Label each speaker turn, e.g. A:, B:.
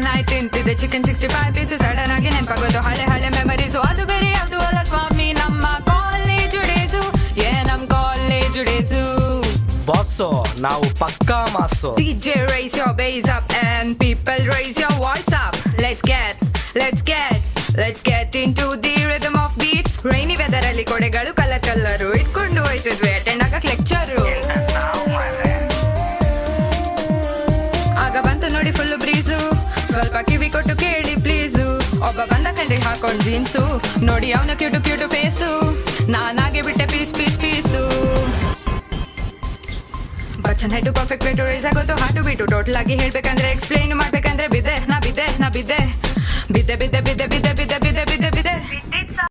A: Night ತಿಂತಿದ್ದೆ chicken 65 piece sudden ಆಗಿ ನೆನಪಾಗೋದು ಹಳೆ ಹಳೆ ಮೆಮರೀಸು ಅದು ಬೇರೆ ಯಾವುದು ಅಲ್ಲ ಸ್ವಾಮಿ ನಮ್ಮ ಕಾಲೇಜು ಡೇಸು ನಮ್ ಕಾಲೇಜು ಡೇಸು
B: ಬಾಸು ನಾವು ಪಕ್ಕಾ ಮಾಸು.
A: DJ raise your bass up and people raise your voice up. Let's get into the rhythm of beats. Rainy weather ಅಲ್ಲಿ ಕೊಡೆಗಳು ಕಲರು ಇಟ್ಕೊಂಡು ಹೋಯ್ತಿದ್ವಿ ಅಟೆಂಡ್ ಆಗಕ್ ಲೆಕ್ಚರು. ಆಗ ಬಂತು ನೋಡಿ ಫುಲ್ ಬ್ರೀಸು, ಸ್ವಲ್ಪ ಕಿವಿ ಕೊಟ್ಟು ಕೇಳಿ ಪ್ಲೀಸು. ಒಬ್ಬ ಬಂದ ಕಂಡ್ರಿ ಹಾಕೊಂಡ್ ಜೀನ್ಸು, ನೋಡಿ ಅವನ ಕ್ಯೂಟು ಫೇಸು, ನಾನಾಗೆ ಬಿಟ್ಟೆ piece. Bachchan head perfect way to rise ಆಗೋದು ಹಾಟು ಬಿಟ್ಟು ಟೋಟಲ್ ಆಗಿ ಹೇಳ್ಬೇಕಂದ್ರೆ ಎಕ್ಸ್ಪ್ಲೈನ್ ಮಾಡ್ಬೇಕಂದ್ರೆ ಬಿದ್ದೆ